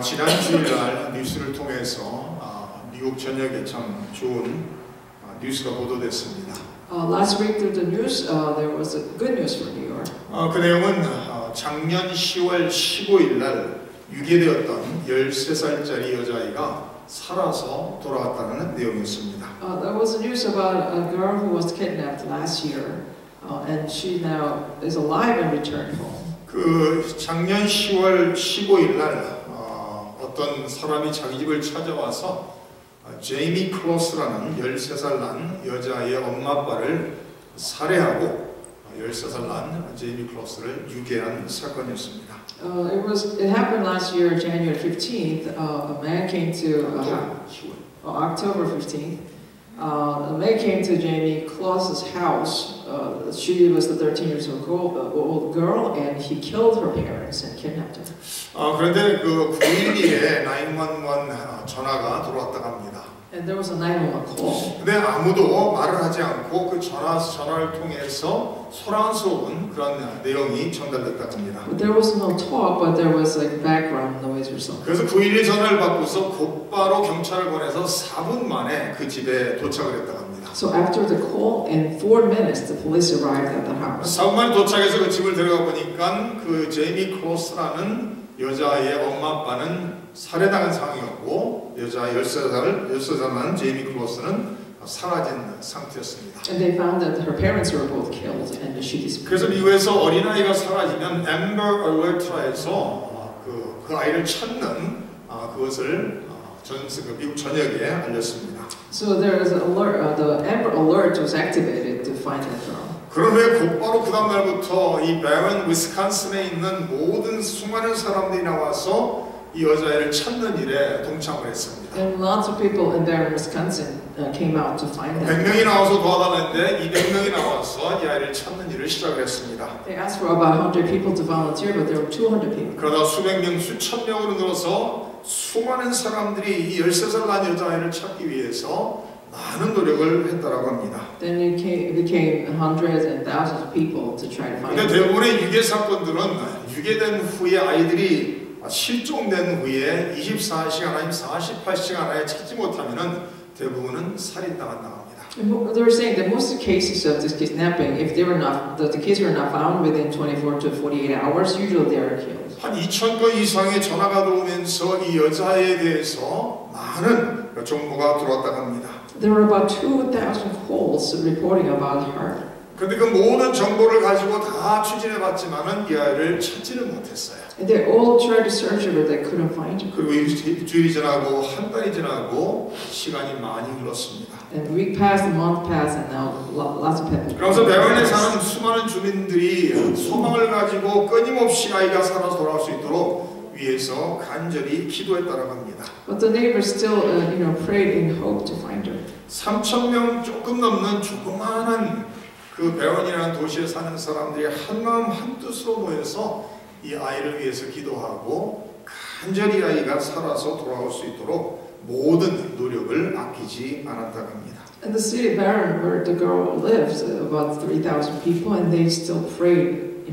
지난 주일날 뉴스를 통해서 미국 전역에 참 좋은 뉴스가 보도됐습니다. Last week through the news, there was a good news for New York. 그 내용은 작년 10월 15일 날 유괴되었던 13살짜리 여자아이가 살아서 돌아왔다는 내용이었습니다. There was news about a girl who was kidnapped last year, and she now is alive and returned home. 그 작년 10월 15일 날 어떤 사람이 자기 집을 찾아와서 제이미 클로스라는 13살 난 여자아이의 엄마 아빠를 살해하고 13살 난 제이미 클로스를 유괴한 사건이었습니다. It happened last year, January 15th. A man came to October 15th. A man came to Jamie Claus's house. She was the 13-year-old girl, and he killed her parents and kidnapped her. 그런데 그 911에 911 전화가 들어왔다고 합니다. And there was a 911 call. 근데 아무도 말을 하지 않고 그 전화를 통해서 소란스러운 그런 내용이 전달됐다고 합니다. But there was no talk, but there was like background noise or something. 그래서 911 전화를 받고서 곧바로 경찰을 보내서 4분 만에 그 집에 도착을 했다고 합니다. So after the call, in 4 minutes, the police arrived at the house. 4분 만에 도착해서 그 집을 들어가 보니까 그 제이미 클로스라는 여자아이의 엄마 아빠는 살해당한 상황이었고 여자 13살 난 제이미 클로스는 사라진 상태였습니다. And they found that her parents were both killed and she disappeared. 그래서 미국에서 어린아이가 사라지면 Amber Alert라 해서 그 아이를 찾는 그것을 미국 전역에 알렸습니다. So there was an alert. The Amber Alert was activated to find that girl. 그런 후에 곧바로 그 다음 날부터 이 베런 위스콘신에 있는 모든 수많은 사람들이 나와서 이 여자아이를 찾는 일에 동참을 했습니다. And lots of people in Barron, Wisconsin came out to find them. 100명이 나와서 도와달라는데 200명이 나와서 이 아이를 찾는 일을 시작을 했습니다. They asked for about 100 people to volunteer, but there were 200 people. 그러다 수백 명, 수천 명으로 늘어서 수많은 사람들이 이 13살 난 여자아이를 찾기 위해서 많은 노력을 했다라고 합니다. Then it became hundreds and thousands of people to try to find 근데 them. 대부분의 유괴 사건들은 유괴된 후에 아이들이 실종된 후에 24시간 아니면 48시간 안에 찾지 못하면은 대부분은 살인당한다고 합니다. They were saying that most of the cases of this kidnapping, if they were not, the kids were not found within 24 to 48 hours, usually they are killed. 한 2,000건 이상의 전화가 들어오면서 이 여자에 대해서 많은 정보가 들어왔다고 합니다. There were about 2,000 calls reporting about her. 그런데 그 모든 정보를 가지고 다 추진해봤지만은 이 아이를 찾지는 못했어요. And they all tried to search her, but they couldn't find her. 그리고 일주일이 지나고 한 달이 지나고 시간이 많이 흘렀습니다. And a week passed, a month passed, and now lots of people. 그러면서 베런에 사는 수많은 주민들이 소망을 가지고 끊임없이 아이가 살아서 돌아올 수 있도록 위해서 간절히 기도했다라고 합니다. But the neighbors still, prayed in hope to find her. 3,000명 조금 넘는 조그마한 그 베런이라는 도시에 사는 사람들이 한마음 한뜻으로 모여서 이 아이를 위해서 기도하고 간절히 아이가 살아서 돌아올 수 있도록 모든 노력을 아끼지 않았다고 합니다. In the city of Barron, where the girl lives, about 3,000 people, and they still prayed,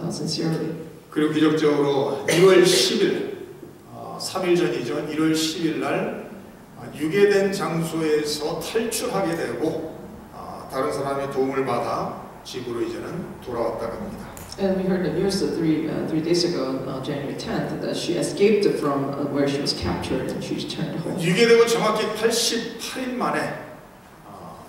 sincerely. 그리고 기적적으로 1월 10일, 3일 전이죠. 1월 10일 날 유괴된 장소에서 탈출하게 되고 다른 사람의 도움을 받아 집으로 이제는 돌아왔다고 합니다. And we heard the news that three days ago, January 10th, that she escaped from where she was captured and she returned home. 유괴되고 정확히 88일 만에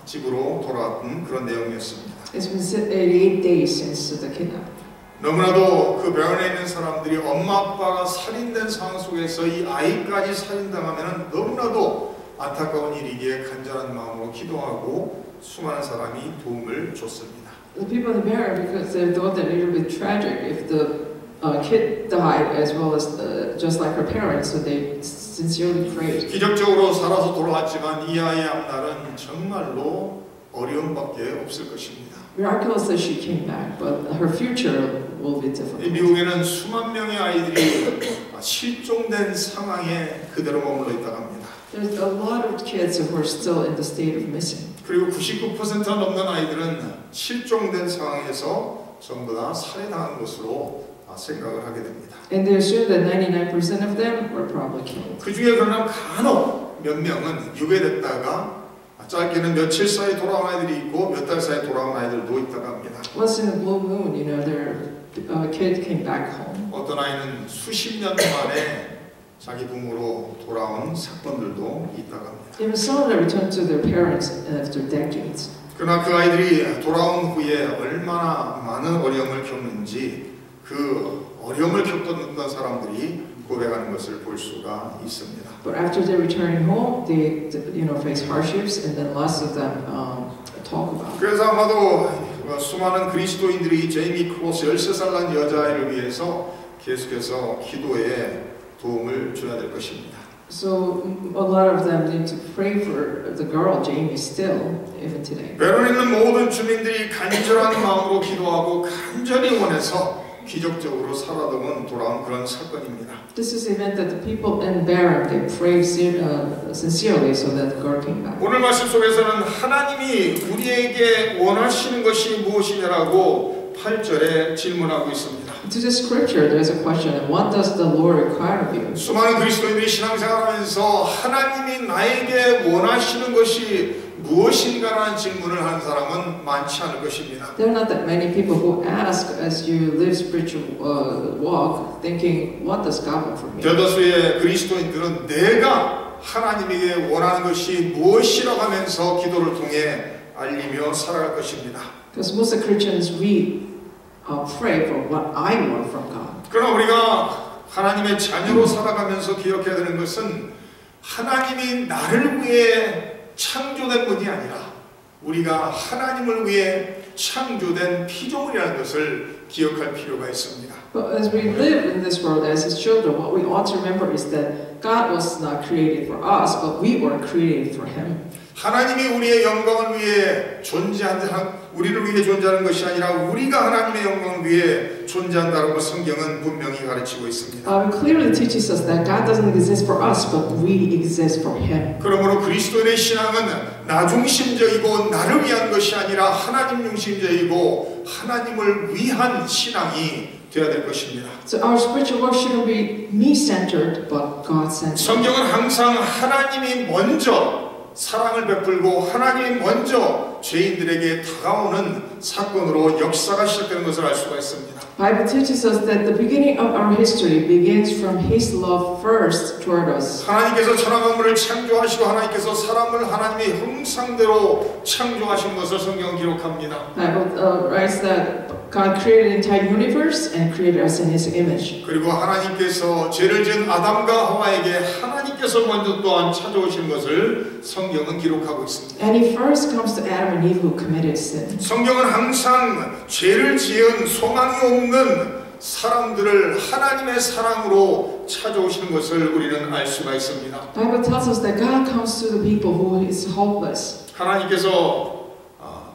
집으로 돌아왔던 그런 내용이었습니다. It's been 88 days since the kidnapping. 너무나도 그 병원에 있는 사람들이 엄마 아빠가 살인된 상황 속에서 이 아이까지 살인당하면 너무나도 안타까운 일이기에 간절한 마음으로 기도하고 수많은 사람이 도움을 줬습니다. The people in the Barron, because they thought that it would be tragic if the kid died as well as just like her parents, so they sincerely prayed. 기적적으로 살아서 돌아왔지만 이 아이의 앞날은 정말로 어려움밖에 없을 것입니다. Miraculously she came back, but her future will be difficult. 미국에는 수만 명의 아이들이 실종된 상황에 그대로 머물러 있다고 합니다. There's a lot of kids who are still in the state of missing. 그리고 99%가 넘는 아이들은 실종된 상황에서 전부 다 살해당한 것으로 생각을 하게 됩니다. And they assumed that 99% of them were probably killed. 그 중에 그러나 간혹 몇 명은 유괴됐다가 짧게는 며칠 사이에 돌아온 아이들이 있고 몇 달 사이에 돌아온 아이들도 있다고 합니다. Once in a blue moon, their kid came back home. 어떤 아이는 수십 년 만에 자기 부모로 돌아온 사건들도 있다고 합니다. Even some of them returned to their parents after decades. 그러나 그 아이들이 돌아온 후에 얼마나 많은 어려움을 겪는지 그 어려움을 겪었던 사람들이 고백하는 것을 볼 수가 있습니다. But after they returning home, they face hardships, and then lots of them talk about it. 그래서 아마도 수많은 그리스도인들이 제이미 크로스 13살 난 여자아이를 위해서 계속해서 기도에 도움을 줘야 될 것입니다. So a lot of them need to pray for the girl Jamie still, even today. 베론에 있는 모든 주민들이 간절한 마음으로 기도하고 간절히 원해서 기적적으로 살아동은 돌아온 그런 사건입니다. This is the event that the people in Baron they prayed sincerely so that the girl came back. 오늘 말씀 속에서는 하나님이 우리에게 원하시는 것이 무엇이냐라고 8절에 질문하고 있습니다. To the scripture, there is a question: What does the Lord require of you? 수많은 그리스도인들이 신앙생활하면서 하나님이 나에게 원하시는 것이 무엇인가라는 질문을 하는 사람은 많지 않을 것입니다. There are not that many people who ask as you live spiritual walk, thinking, "What does God want from me?" 대다수의 그리스도인들은 내가 하나님에게 원하는 것이 무엇이라고 하면서 기도를 통해 알리며 살아갈 것입니다. Because most of the Christians pray for what I want from God. 그러나 우리가 하나님의 자녀로 살아가면서 기억해야 되는 것은 하나님이 나를 위해 창조된 분이 아니라 우리가 하나님을 위해 창조된 피조물이라는 것을 기억할 필요가 있습니다. But as we live in this world as His children, what we ought to remember is that God was not created for us, but we were created for Him. 하나님이 우리의 영광을 위해 우리를 위해 존재하는 것이 아니라 우리가 하나님의 영광을 위해 존재한다고 성경은 분명히 가르치고 있습니다. It clearly teaches us that God doesn't exist for us, but we exist for Him. 그러므로 그리스도인의 신앙은 나 중심적이고 나를 위한 것이 아니라 하나님 중심적이고 하나님을 위한 신앙이 되어야 될 것입니다. So our spiritual work shouldn't be me-centered, but God-centered. 성경은 항상 하나님이 먼저 사랑을 베풀고 하나님이 먼저 죄인들에게 다가오는 사건으로 역사가 시작되는 것을 알 수가 있습니다. Bible teaches us that the beginning of our history begins from His love first toward us. 하나님께서 천하 만물을 창조하시고 하나님께서 사람을 하나님의 형상대로 창조하신 것을 성경은 기록합니다. Bible writes that God created the entire universe and created us in His image. 그리고 하나님께서 죄를 지은 아담과 하와에게 하나님께서 먼저 또한 찾아오신 것을 성경은 기록하고 있습니다. And He first comes to Adam and Eve who committed sin. 성경은 항상 죄를 지은 소망이 없는 사람들을 하나님의 사랑으로 찾아오시는 것을 우리는 알 수가 있습니다. Bible tells us that God comes to the people who is hopeless. 하나님께서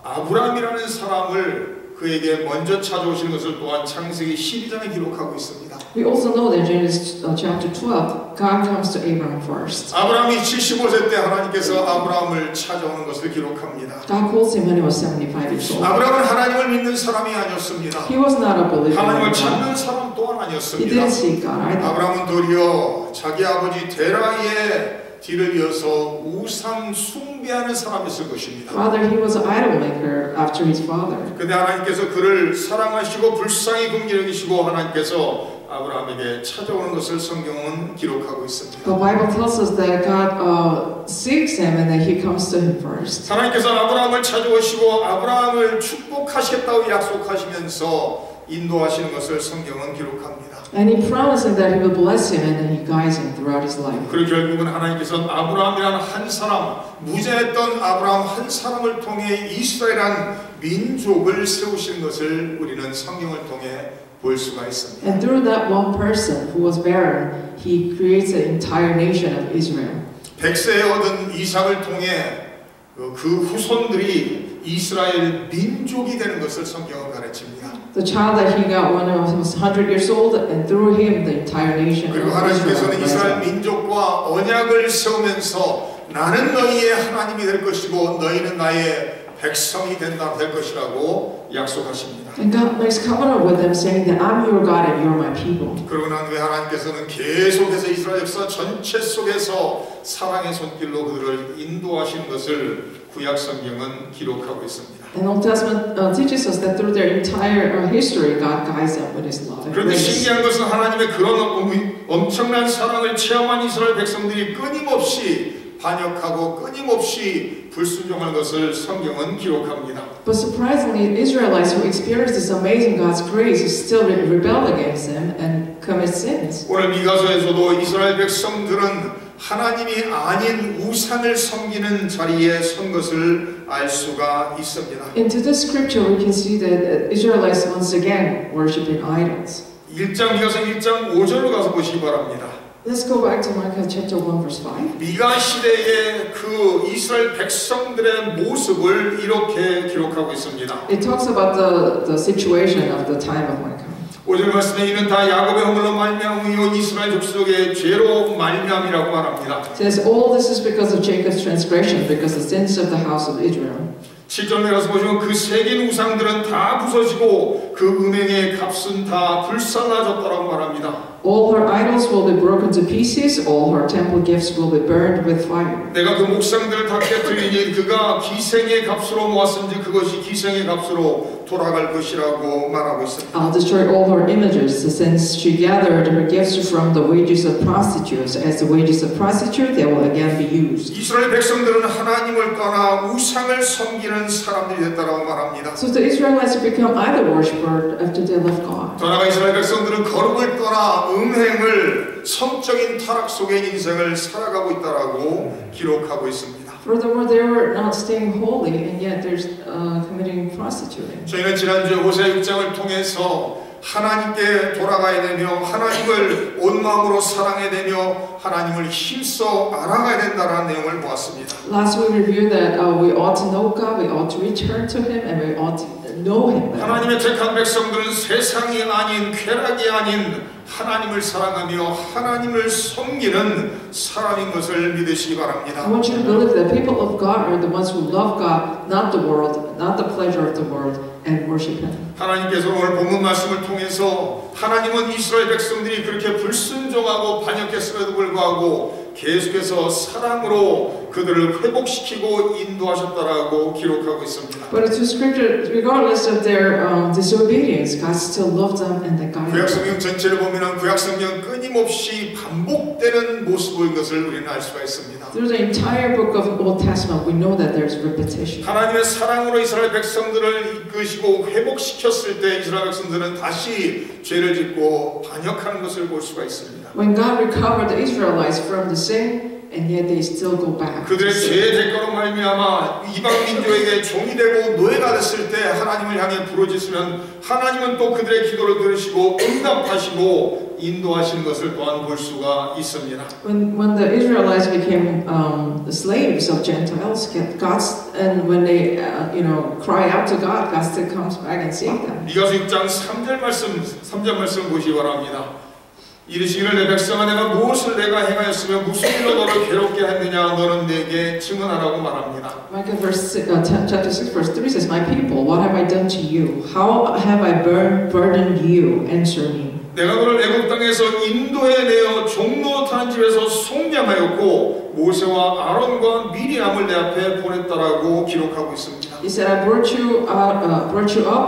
아브라함이라는 사람을 그에게 먼저 찾아오시는 것을 또한 창세기 12장에 기록하고 있습니다. We also know that in Genesis chapter 12, God comes to Abraham first. 아브라함이 75세 때 하나님께서 아브라함을 찾아오는 것을 기록합니다. God calls him when he was 75 years old. 아브라함은 하나님을 믿는 사람이 아니었습니다. He was not a believer. 하나님을 찾는 사람 또한 He 아니었습니다. didn't seek God either. 아브라함은 도리어 자기 아버지 데라의 뒤를 이어서 우상 숭배하는 사람이었을 것입니다. Rather, he was an idol maker after his father. 근데 하나님께서 그를 사랑하시고 불쌍히 긍휼히 여기시고 하나님께서 아브라함에게 찾아오는 것을 성경은 기록하고 있습니다. The Bible tells us that God seeks him and that He comes to him first. 하나님께서 아브라함을 찾아오시고 아브라함을 축복하시겠다고 약속하시면서 인도하시는 것을 성경은 기록합니다. And He promised him that He will bless him and that He guides him throughout his life. 그리고 결국은 하나님께서 아브라함이라는 한 사람, 무죄했던 아브라함 한 사람을 통해 이스라엘이라는 민족을 세우시는 것을 우리는 성경을 통해 볼 수가 있습니다. And through that one person who was barren, He creates an entire nation of Israel. 백세에 얻은 이삭을 통해 그 후손들이 이스라엘 민족이 되는 것을 성경은 가르칩니다. The child that he got when he was 100 years old, and through him the entire nation 그리고 of 하나님께서는 이스라엘 Israel. 민족과 언약을 세우면서 나는 너희의 하나님이 될 것이고 너희는 나의 백성이 된다 될 것이라고 약속하십니다. And God makes covenant with them, saying that I'm your God and you're my people. 그러고 난 후에 하나님께서는 계속해서 이스라엘 역사 전체 속에서 사랑의 손길로 그들을 인도하신 것을 구약 성경은 기록하고 있습니다. And Old Testament teaches us that through their entire history, God guides them with His love and 그런데 grace. 신기한 것은 하나님의 그런 엄청난 사랑을 체험한 이스라엘 백성들이 끊임없이 반역하고 끊임없이 불순종한 것을 성경은 기록합니다. But surprisingly, Israelites who experienced this amazing God's grace still rebel against Him and commit sins. 오늘 미가서에서도 이스라엘 백성들은 하나님이 아닌 우상을 섬기는 자리에 선 것을 알 수가 있습니다. Into this scripture, we can see that Israelites once again worshiping idols. 1장 미가서 1장 5절로 가서 보시기 바랍니다. Let's go back to Micah chapter 1 verse 5. 미가 시대의 그 이스라엘 백성들의 모습을 이렇게 기록하고 있습니다. It talks about the situation of the time of Micah. 5절 말씀에 이는 다 야곱의 허물로 말미암으며 이스라엘 족속의 죄로 말미암이라고 말합니다. It says, all this is because of Jacob's transgression, because the sins of the house of Israel. 7절에 가서 보시면 그 새긴 우상들은 다 부서지고 그 은행의 값은 다 불살라졌다고 말합니다. All her idols will be broken to pieces, all her temple gifts will be burned with fire. 내가 그 목상들을 다 깨뜨리니 그가 기생의 값으로 모았은지 그것이 기생의 값으로 돌아갈 것이라고 말하고 있습니다. I'll destroy all her images, since she gathered her gifts from the wages of prostitutes. As the wages of prostitute, they will again be used. 이스라엘 백성들은 하나님을 떠나 우상을 섬기는 사람들이 됐다고 말합니다. So the Israelites become idol worshippers after they left God. 더 나아가 이스라엘 백성들은 거룩을 떠나 음행을 성적인 타락 속의 인생을 살아가고 있다라고 기록하고 있습니다. Furthermore, they were not staying holy, and yet they're committing prostituting. 저희는 지난주에 호세 6장을 통해서 하나님께 돌아가야 되며 하나님을 온 마음으로 사랑해야 되며 하나님을 힘써 알아가야 된다는 내용을 보았습니다. Last week we reviewed that we ought to know God, we ought to return to Him, and we ought to know Him better. 하나님의 택한 백성들은 세상이 아닌 쾌락이 아닌 하나님을 사랑하며 하나님을 섬기는 사람인 것을 믿으시기 바랍니다. I want you to believe that people of God are the ones who love God, not the world, not the pleasure of the world, and worship Him. 하나님께서 오늘 본문 말씀을 통해서 하나님은 이스라엘 백성들이 그렇게 불순종하고 반역했음에도 불구하고 계속해서 사랑으로 그들을 회복시키고 인도하셨다라고 기록하고 있습니다. But it's a scripture, regardless of their disobedience, God still loved them and they guided them. 구약성경 전체를 보면 구약성경 끊임없이 반복되는 모습인 것을 우리는 알 수가 있습니다. Through the entire book of Old Testament, we know that there's repetition. 하나님의 사랑으로 이스라엘 백성들을 이끄시고 회복시켰을 때 이스라엘 백성들은 다시 죄를 짓고 반역하는 것을 볼 수가 있습니다. When God recovered the Israelites from the sin, and yet they still go back. 그들의 죄의 대가로 말미암아 이방 민족에게 종이 되고 노예가 됐을 때 하나님을 향해 부르짖으면 하나님은 또 그들의 기도를 들으시고 응답하시고 인도하시는 것을 또한 볼 수가 있습니다. When the Israelites became the slaves of Gentiles, and when they cry out to God, God still comes back and saves them. 미가서 6장 3절 말씀 보시기 바랍니다. 이르시기를 내 백성아 내가 무엇을 내가 행하였으며 무슨 일로 너를 괴롭게 했느냐 너는 내게 증언하라고 말합니다. Micah chapter 6 verse 3 says, My people, what have I done to you? How have I burdened you? Answer me. 내가 너를 애굽 땅에서 인도해내어 종노릇하는 집에서 속량하였고 모세와 아론과 미리암을 내 앞에 보냈다라고 기록하고 있습니다. He said, I brought you up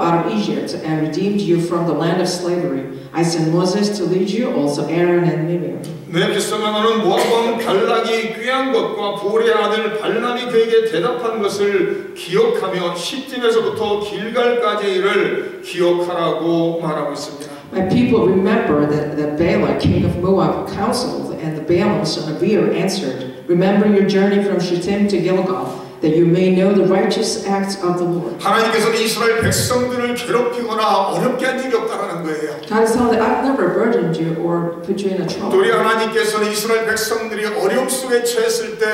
out of Egypt and redeemed you from the land of slavery. I sent Moses to lead you, also Aaron and Miriam. 내 백성아 너는 모압 왕 발락이 꾀한 것과 보레의 아들 발람이 그에게 대답한 것을 기억하며 시팀에서부터 길갈까지의 일을 기억하라고 말하고 있습니다. My people, remember that Balak, king of Moab, counseled, and the Balaam son of Beor answered, Remember your journey from Shittim to Gilgal, that you may know the righteous acts of the Lord. 하나님께서는 이스라엘 백성들을 괴롭히거나 어렵게 한 적이 없다는 거예요. God is telling them, I've never burdened you or put you in a trouble. 우리 하나님께서는 이스라엘 백성들이 어려움 속에 처했을 때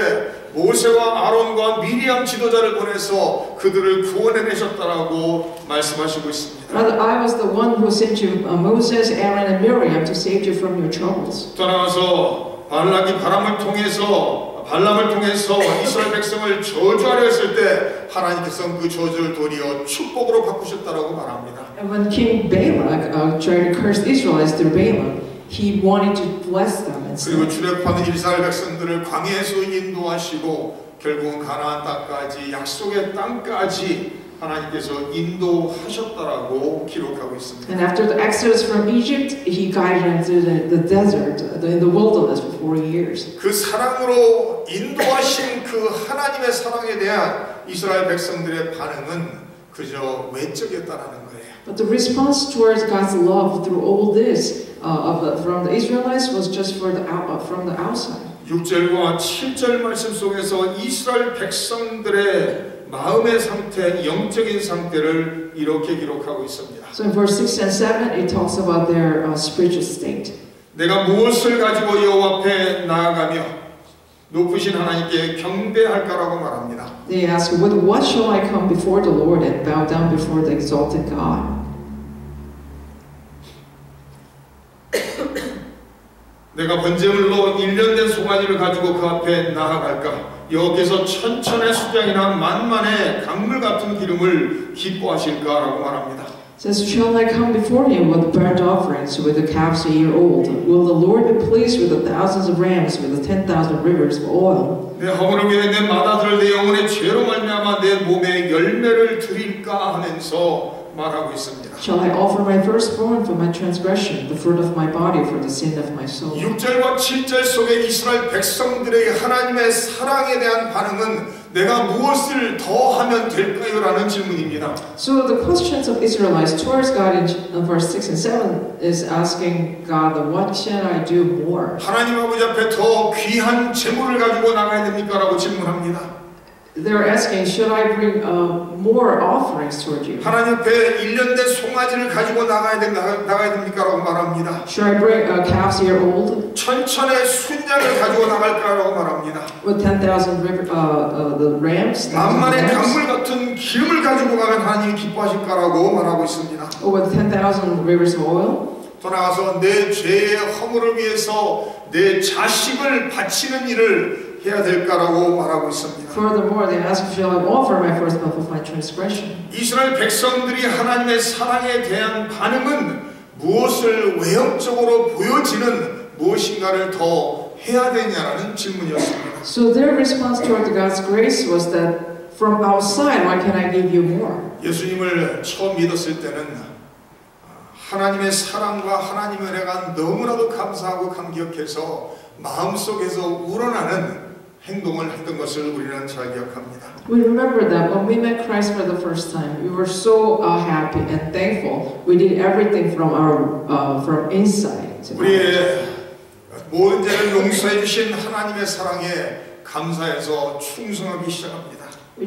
모세와 아론과 미리암 지도자를 보내서 그들을 구원해내셨다라고 말씀하시고 있습니다. Rather, I was the one who sent you Moses, Aaron, and Miriam to save you from your troubles. 또 나와서 발락이 바람을 통해서 발람을 통해서 이스라엘 백성을 저주하려 했을 때 하나님께서 그 저주를 도리어 축복으로 바꾸셨다라고 말합니다. And when King Balak tried to curse the Israelites through Balaam, he wanted to bless them 그리고 instead. 출애굽하는 이스라엘 백성들을 광야에서 인도하시고 결국은 가나안 땅까지 약속의 땅까지 하나님께서 인도하셨다라고 기록하고 있습니다. And after the exodus from Egypt, he guided them through the desert, in the wilderness for 40 years. 그 사랑으로 인도하신 그 하나님의 사랑에 대한 이스라엘 백성들의 반응은 그저 외적이었다라는 거예요. But the response towards God's love through all this from the Israelites was just from the outside. 6절과 7절 말씀 속에서 이스라엘 백성들의 마음의 상태, 영적인 상태를 이렇게 기록하고 있습니다. So in verse 6 and 7, it talks about their spiritual state. 내가 무엇을 가지고 여호와 앞에 나아가며 높으신 하나님께 경배할까라고 말합니다. They ask, with what shall I come before the Lord and bow down before the exalted God? 내가 번제물로 1년 된 송아지를 가지고 그 앞에 나아갈까? 여호와께서 천천의 수장이나 만만의 강물 같은 기름을 기뻐하실까라고 말합니다. Says, shall I come before him with burnt offerings, with the calves a year old? Will the Lord be pleased with the thousands of rams, with the 10,000 rivers of oil? 내 허물을 위해 내 맏아들을 내 영혼의 죄로 말미암아 내 몸에 열매를 드릴까 하면서 말하고 있습니다. Shall I offer my firstborn for my transgression, the fruit of my body for the sin of my soul? 6절과 7절 속에 이스라엘 백성들에게 하나님의 사랑에 대한 반응은 내가 무엇을 더 하면 될까요? 라는 질문입니다. So the questions of Israelites towards God in verse 6 and 7 is asking God, what shall I do more? 하나님 아버지 앞에 더 귀한 재물을 가지고 나가야 됩니까? 라고 질문합니다. They're asking, should I bring more offerings toward you? 하나님 앞에 1년 된 송아지를 가지고 나가야 됩니까? 라고 말합니다. Should I bring calves a year old? 천천의 순양을 가지고 나갈까라고 말합니다. With 10,000 the rams? 만만의 강물 같은 기름을 가지고 가면 하나님이 기뻐하실까라고 말하고 있습니다. Or with 10,000 rivers of oil? 더 나아가서 내 죄의 허물을 위해서 내 자식을 바치는 일을 해야 될까라고 말하고 있습니다. Furthermore, they ask, shall I offer my firstborn for my transgression? 이스라엘 백성들이 하나님의 사랑에 대한 반응은 무엇을 외형적으로 보여지는 무엇인가를 더 해야 되냐라는 질문이었습니다. So their response toward God's grace was that from outside, why can I give you more? 예수님을 처음 믿었을 때는 하나님의 사랑과 하나님의 은혜가 너무나도 감사하고 감격해서 마음속에서 우러나는 행동을 했던 것을 우리는 잘 기억합니다. We remember that when we met Christ for the first time, we were so happy and thankful. We did everything from from inside. 우리의 모든 죄를 용서해 주신 하나님의 사랑에 감사해서 충성하기 시작합니다. We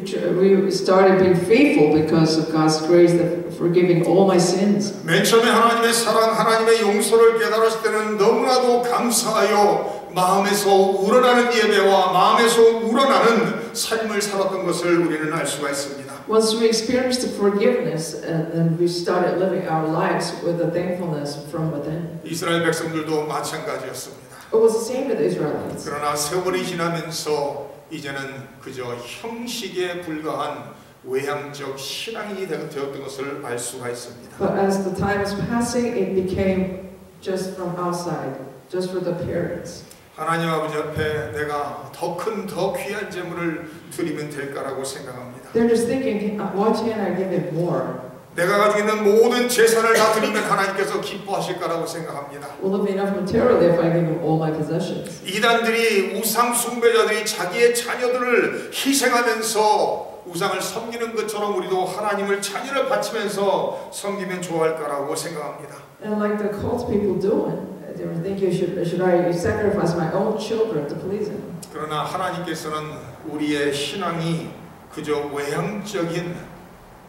started being faithful because of God's grace, that forgiving all my sins. 맨 처음에 하나님의 사랑, 하나님의 용서를 깨달았을 때는 너무나도 감사하여 마음에서 우러나는 예배와 마음에서 우러나는 삶을 살았던 것을 우리는 알 수가 있습니다. Once we experienced the forgiveness and we started living our lives with the thankfulness from within. 이스라엘 백성들도 마찬가지였습니다. It was the same with the Israelites. 그러나 세월이 지나면서 이제는 그저 형식에 불과한 외향적 신앙인이 되었던 것을 알 수가 있습니다. But as the time was passing, it became just from outside, just for the appearance. 하나님 아버지 앞에 내가 더 큰, 더 귀한 제물을 드리면 될까라고 생각합니다. They're just thinking, what can I give him more? 내가 가지고 있는 모든 재산을 다 드리면 하나님께서 기뻐하실까라고 생각합니다. Will it be enough materially if I give him all my possessions? 이단들이 우상 숭배자들이 자기의 자녀들을 희생하면서 우상을 섬기는 것처럼 우리도 하나님을 자녀를 바치면서 섬기면 좋아할까라고 생각합니다. And like the cult people doing, they were thinking, should I sacrifice my own children to please him? 그러나 하나님께서는 우리의 신앙이 그저 외향적인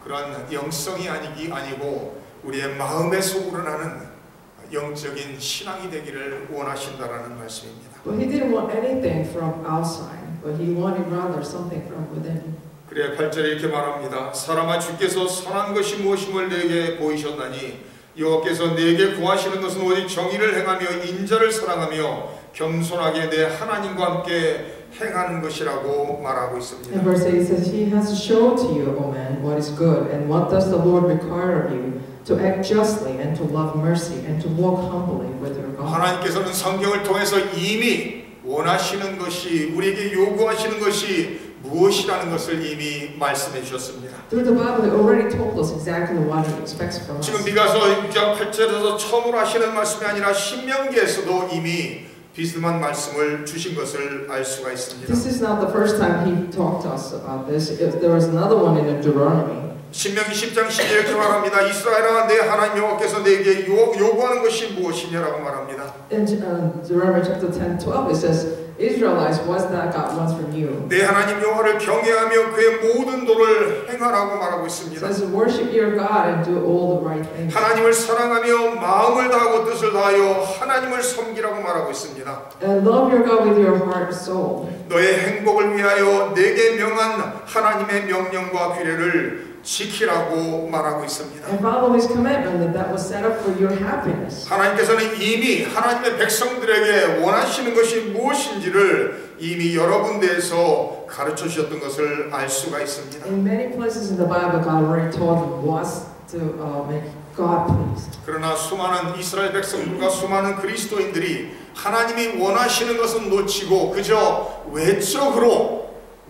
그런 영성이 아니고 우리의 마음에서 우러나는 영적인 신앙이 되기를 원하신다라는 말씀입니다. But he didn't want anything from outside, but he wanted rather something from within. 그래 8절에 이렇게 말합니다. 사람아 주께서 선한 것이 무엇임을 내게 보이셨나니 여호와께서 내게 구하시는 것은 오직 정의를 행하며 인자를 사랑하며 겸손하게 내 하나님과 함께 행하는 것이라고 말하고 In 있습니다. verse 8 it says, He has shown to you, O man, what is good, and what does the Lord require of you, to act justly, and to love mercy, and to walk humbly with your God. 하나님께서는 성경을 통해서 이미 원하시는 것이, 우리에게 요구하시는 것이 무엇이라는 것을 이미 말씀해 주셨습니다. Through the Bible, He already told us exactly what He expects from us. 지금 미가서 6장 8절에서 처음으로 하시는 말씀이 아니라 신명기에서도 이미 비스듬한 말씀을 주신 것을 알 수가 있습니다. This is not the first time He talked to us about this. There was another one in Deuteronomy. 신명기 10장 12절에 이렇게 말합니다. 이스라엘아, 내 하나님 여호와께서 내게 요구하는 것이 무엇이냐라고 말합니다. In Deuteronomy chapter 10, 12, it says, Israelites, what's that God wants from you? 내 하나님 여호와를 경외하며 그의 모든 도를 행하라고 말하고 It 있습니다. says, worship your God and do all the right things. 하나님을 사랑하며 마음을 다하고 뜻을 다하여 하나님을 섬기라고 말하고 있습니다. And love your God with your heart and soul. 너의 행복을 위하여 내게 명한 하나님의 명령과 규례를 지키라고 말하고 있습니다. And follow His commandment that was set up for your happiness. 하나님께서는 이미 하나님의 백성들에게 원하시는 것이 무엇인지를 이미 여러 군데에서 가르쳐 주셨던 것을 알 수가 있습니다. In many places in the Bible, God already told them what to make God pleased. 그러나 수많은 이스라엘 백성들과 수많은 그리스도인들이 하나님이 원하시는 것은 놓치고 그저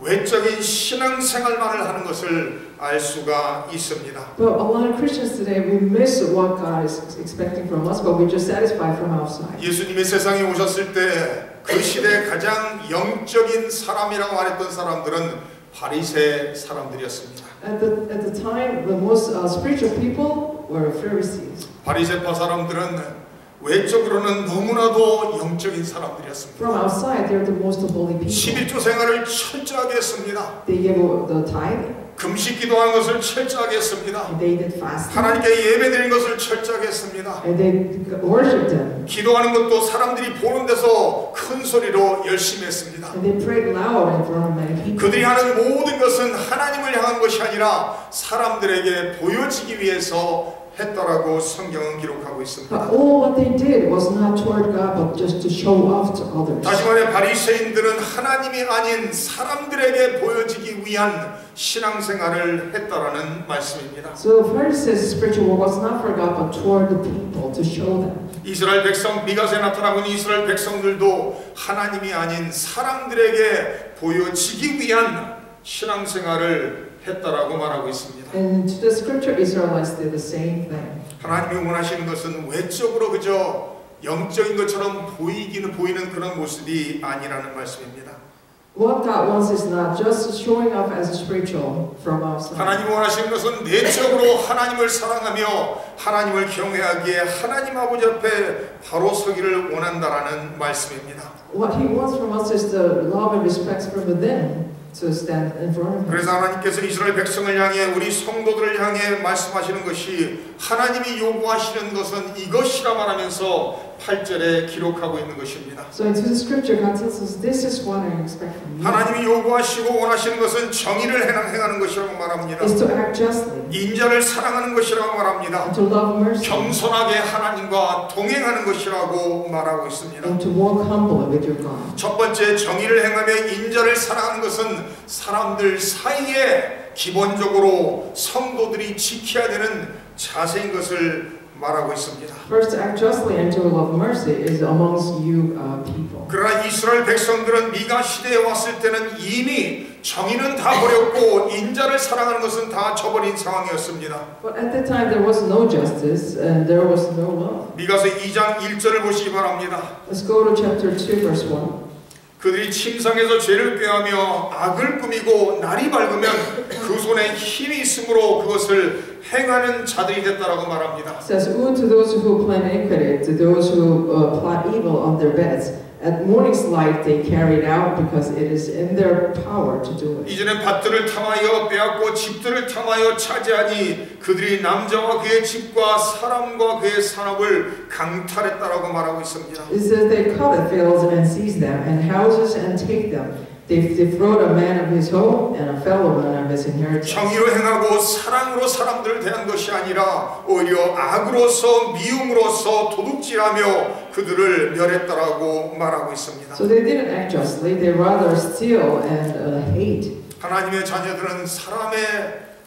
외적인 신앙생활만을 하는 것을 알 수가 있습니다. But a lot of Christians today, we miss what God is expecting from us, but we're just satisfied from outside. 예수님이 세상에 오셨을 때 그 시대 가장 영적인 사람이라고 말했던 사람들은 바리새 사람들이었습니다. At the time, the most spiritual people were Pharisees. 바리새파 사람들은 외적으로는 너무나도 영적인 사람들이었습니다. From outside, they're the most holy people. 11조 생활을 철저하게 했습니다. They gave the tithe. 금식 기도하는 것을 철저하게 했습니다. And they did fasting. 하나님께 예배드리는 것을 철저하게 했습니다. And they worshipped Him. 기도하는 것도 사람들이 보는 데서 큰 소리로 열심히 했습니다. And they prayed loud in front of many people. 그들이 하는 모든 것은 하나님을 향한 것이 아니라 사람들에게 보여지기 위해서 했다라고 성경은 기록하고 있습니다. But all what they did was not toward God, but just to show off to others. 다시 말해 바리새인들은 하나님이 아닌 사람들에게 보여지기 위한 신앙생활을 했다라는 말씀입니다. So the Pharisees' spiritual work was not for God, but toward the people to show them. 이스라엘 백성 미가서에 나타나고 있는 이스라엘 백성들도 하나님이 아닌 사람들에게 보여지기 위한 신앙생활을 했다라고 말하고 있습니다. And to the scripture, Israelites did the same thing. 하나님이 원하시는 것은 외적으로 그저 영적인 것처럼 보이는 그런 모습이 아니라는 말씀입니다. What God wants is not just showing off as spiritual from outside. 하나님이 원하시는 것은 내적으로 하나님을 사랑하며 하나님을 경외하기에 하나님 아버지 앞에 바로 서기를 원한다라는 말씀입니다. What He wants from us is the love and respect from within to stand in front of Him. 그래서 하나님께서 이스라엘 백성을 향해 우리 성도들을 향해 말씀하시는 것이 하나님이 요구하시는 것은 이것이라 말하면서 8절에 기록하고 있는 것입니다. So into the scripture, God tells us, this is what I expect from you. 하나님이 요구하시고 원하시는 것은 정의를 행하는 것이라고 말합니다. Is to act justly, 인자를 사랑하는 것이라고 말합니다. and to love mercy, 겸손하게 하나님과 동행하는 것이라고 말하고 있습니다. and to walk humbly with your God. 첫 번째 정의를 행하며 인자를 사랑하는 것은 사람들 사이에 기본적으로 성도들이 지켜야 되는 자세인 것을 말하고 있습니다. First, to act justly and to love mercy is amongst you people. 그러나 이스라엘 백성들은 미가 시대에 왔을 때는 이미 정의는 다 버렸고 인자를 사랑하는 것은 다 저버린 상황이었습니다. But at that time there was no justice and there was no love. 미가서 2장 1절을 보시기 바랍니다. Let's go to chapter 2, verse 1. 그들이 침상에서 죄를 꾀하며 악을 꾸미고 날이 밝으면 그 손에 힘이 있으므로 그것을 행하는 자들이 됐다라고 말합니다. It says, woe to those who plan iniquity, to those who plot evil on their beds. At morning's light they carry it out because it is in their power to do it. 이전에 밭들을 탐하여 빼앗고 집들을 탐하여 차지하니 그들이 남자와 그의 집과 사람과 그의 산업을 강탈했다라고 말하고 있습니다. It says they covet fields and seize them, and houses and take them. They defraud a man of his home and a fellow man of his inheritance. 정의로 행하고 사랑으로 사람들을 대한 것이 아니라 오히려 악으로서 미움으로서 도둑질하며 그들을 멸했다라고 말하고 있습니다. So they didn't act justly. They rather steal and hate. 하나님의 자녀들은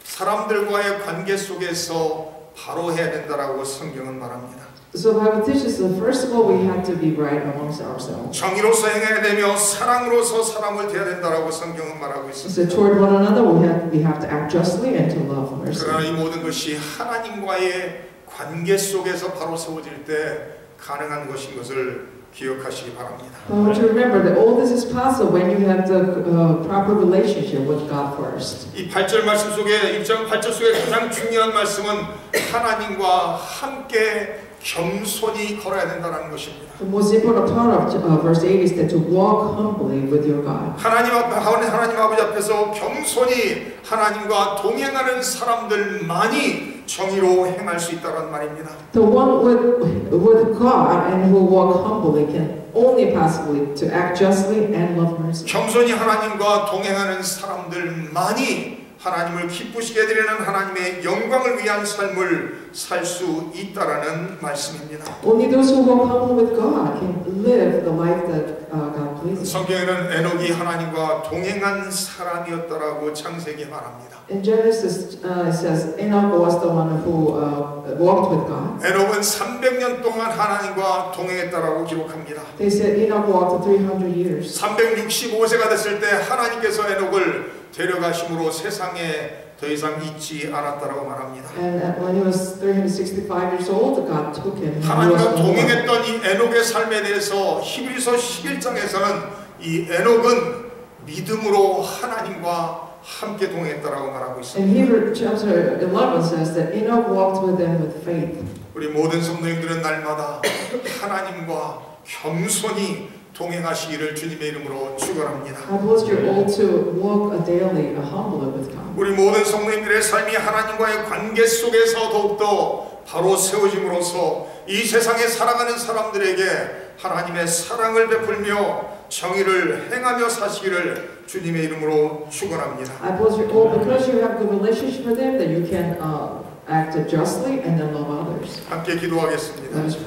사람들과의 관계 속에서 바로 해야 된다라고 성경은 말합니다. So the Bible teaches that first of all we have to be right amongst ourselves. 정의로서 행해야 되며 사랑으로서 사람을 대해야 된다라고 성경은 말하고 있습니다. So toward one another we have to act justly and to love mercy. 그러나 이 모든 것이 하나님과의 관계 속에서 바로 세워질 때 가능한 것인 것을 기억하시기 바랍니다. I want you to remember that all this is possible when you have the proper relationship with God first. 이 8절 말씀 속에 1장 8절 속에 가장 중요한 말씀은 하나님과 함께 겸손히 걸어야 된다는 것입니다. The most important part of verse 8 is that to walk humbly with your God. 하나님 아버지 앞에서 겸손히 하나님과 동행하는 사람들만이 정의로 행할 수 있다는 말입니다. The one with God and who walk humbly can only possibly to act justly and love mercy. 겸손히 하나님과 동행하는 사람들만이 하나님을 기쁘시게 해드리는 하나님의 영광을 위한 삶을 살 수 있다라는 말씀입니다. Only those who walk humbly with God can live the life that God pleases. 성경에는 에녹이 하나님과 동행한 사람이었다라고 창세기 말합니다. In Genesis, it says Enoch was the one who walked with God. 에녹은 300년 동안 하나님과 동행했다라고 기록합니다. They said Enoch walked 300 years. 365세가 됐을 때 하나님께서 에녹을 데려가심으로 세상에 더 이상 있지 않았다라고 말합니다. And when he was 365 years old, God took him. 하나님과 동행했던 이 에녹의 삶에 대해서 히브리서 11장에서는 이 에녹은 믿음으로 하나님과 함께 동행했다라고 말하고 있습니다. And Hebrews chapter 11 says that Enoch walked with them with faith. 우리 모든 성도님들은 날마다 하나님과 겸손히 동행하시기를 주님의 이름으로 축원합니다. I bless you all to walk daily humbly with God. 우리 모든 성도님들의 삶이 하나님과의 관계 속에서 더욱더 바로 세워짐으로써 이 세상에 살아가는 사람들에게 하나님의 사랑을 베풀며 정의를 행하며 사시기를 주님의 이름으로 축원합니다. I bless you all because you have good relationship with them that you can act justly and then love others. 함께 기도하겠습니다. Let us pray.